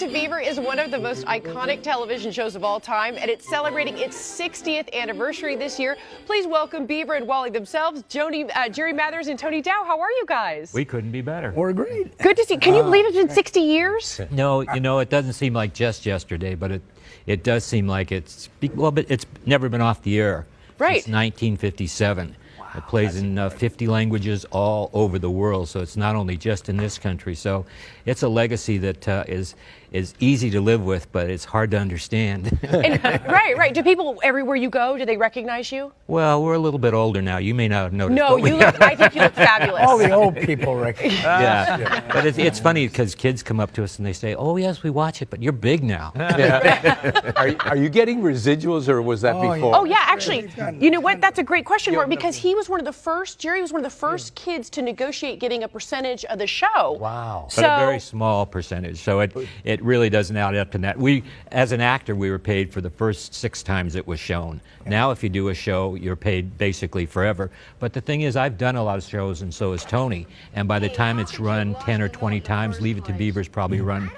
to Beaver is one of the most iconic television shows of all time, and it's celebrating its 60th anniversary this year. Please welcome Beaver and Wally themselves, Jerry Mathers and Tony Dow. How are you guys? We couldn't be better. We're great. Good to see. Can you believe it's been 60 years? No, it doesn't seem like just yesterday, but it does seem like but it's never been off the air. Right. Since 1957. It plays in 50 languages all over the world, so it's not only just in this country. So it's a legacy that is easy to live with, but it's hard to understand. Right. Do people, everywhere you go, do they recognize you? Well, we're a little bit older now. You may not have noticed. No, I think you look fabulous. All the old people recognize. Yeah, but it's funny because kids come up to us and they say, "Oh yes, we watch it, but you're big now." Are you getting residuals, or was that before? Oh yeah, actually, you know what? That's a great question, Mark, because Jerry was one of the first kids to negotiate getting a percentage of the show. Wow. But a very small percentage, so it really doesn't add up to that. As an actor, we were paid for the first 6 times it was shown. Now, if you do a show, you're paid basically forever. But the thing is, I've done a lot of shows, and so has Tony. And by the time it's run 10 or 20 times, Leave It to Beaver's probably run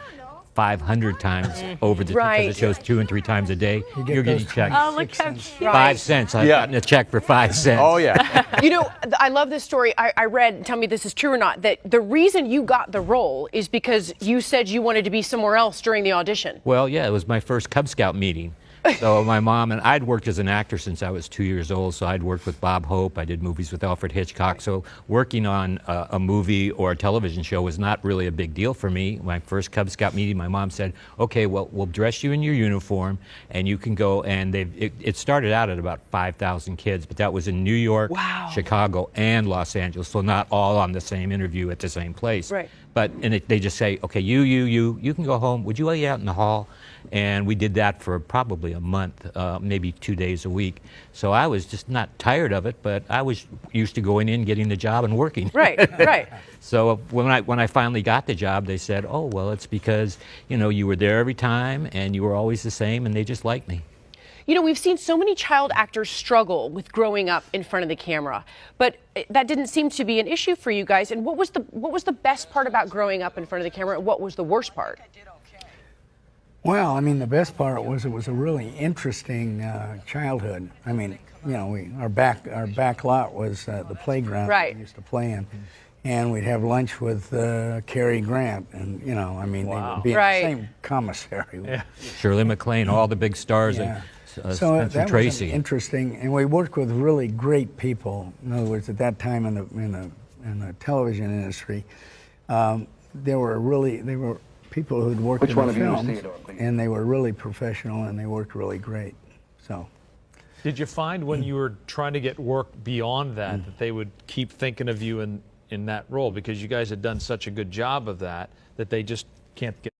500 times over the because it shows 2 and 3 times a day. You're getting checked. Oh, look how cute. 5 cents. I've gotten a check for 5 cents. Oh yeah. You know, I love this story. I read, tell me this is true or not, that the reason you got the role is because you said you wanted to be somewhere else during the audition. Well, yeah, it was my first Cub Scout meeting. So my mom and I'd worked as an actor since I was 2 years old. So I'd worked with Bob Hope. I did movies with Alfred Hitchcock. So working on a movie or a television show was not really a big deal for me. My first Cub Scout meeting, my mom said, "Okay, well, we'll dress you in your uniform, and you can go." And it started out at about 5,000 kids, but that was in New York, Chicago, and Los Angeles. So not all on the same interview at the same place. Right. But they just say, "Okay, you can go home. Would you lay out in the hall?" And we did that for probably a month, maybe 2 days a week. So I was just not tired of it, but I was used to going in, getting the job, and working. Right. So when I finally got the job, they said, "Oh, well, it's because you were there every time, and you were always the same, and they just liked me." You know, we've seen so many child actors struggle with growing up in front of the camera, but that didn't seem to be an issue for you guys. And what was the best part about growing up in front of the camera, and what was the worst part? Well, I mean, the best part was it was a really interesting childhood. I mean, our back lot was the playground we used to play in, and we'd have lunch with Cary Grant, and they would be in the same commissary. Yeah. Shirley MacLaine, all the big stars. Yeah. So that Tracy. was interesting, and we worked with really great people. In other words, at that time in the television industry, they were people who'd worked in the films, and they were really professional, and they worked really great. So, did you find when you were trying to get work beyond that they would keep thinking of you in that role, because you guys had done such a good job of that they just can't get?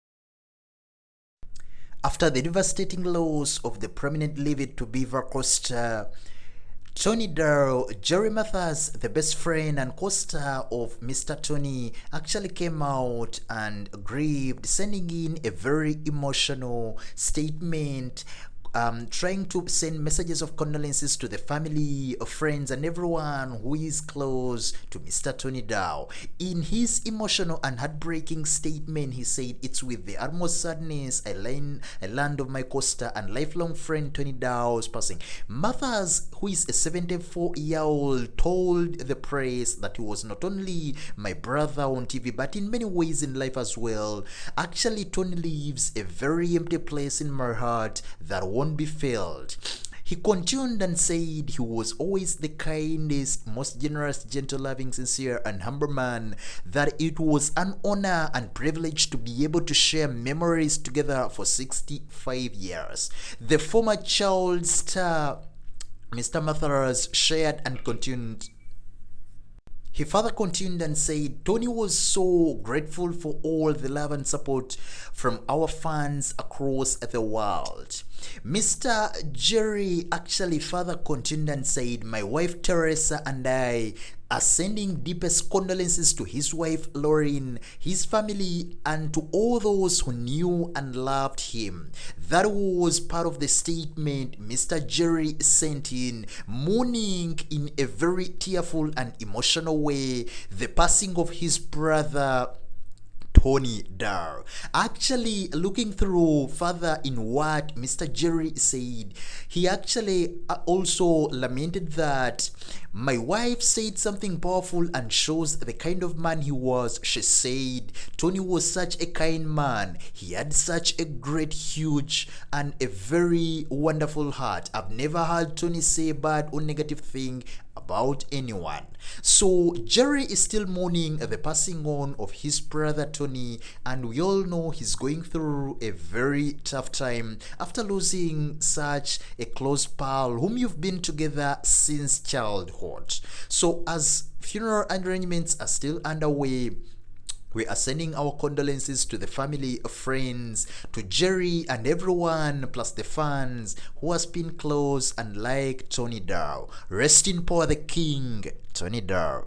After the devastating loss of the prominent Leave It to Beaver co-star Tony Dow, Jerry Mathers, the best friend and co-star of Mr. Tony, actually came out and grieved, sending in a very emotional statement, trying to send messages of condolences to the family, friends, and everyone who is close to Mr. Tony Dow. In his emotional and heartbreaking statement, he said, "It's with the utmost sadness I learned of my co-star and lifelong friend Tony Dow's passing." Mathers, who is a 74-year-old, told the press that he was not only my brother on TV, but in many ways in life as well. "Actually, Tony leaves a very empty place in my heart that won't be filled." He continued and said he was always the kindest, most generous, gentle, loving, sincere, and humble man, that it was an honor and privilege to be able to share memories together for 65 years. The former child star, Mr. Mathers, shared and continued. He further continued and said, "Tony was so grateful for all the love and support from our fans across the world." Mr. Jerry actually further continued and said, "My wife Teresa and I are sending deepest condolences to his wife Lauren, his family, and to all those who knew and loved him." That was part of the statement Mr. Jerry sent in, mourning in a very tearful and emotional way the passing of his brother Tony Dow. Actually, looking through further in what Mr. Jerry said, he actually also lamented that my wife said something powerful and shows the kind of man he was. She said Tony was such a kind man. He had such a great, huge, and a very wonderful heart. I've never heard Tony say a bad or negative thing about anyone. So Jerry is still mourning the passing on of his brother Tony, and we all know he's going through a very tough time after losing such a close pal whom you've been together since childhood. So as funeral arrangements are still underway, we are sending our condolences to the family, friends, to Jerry and everyone, plus the fans who has been close and like Tony Dow. Rest in power, the king, Tony Dow.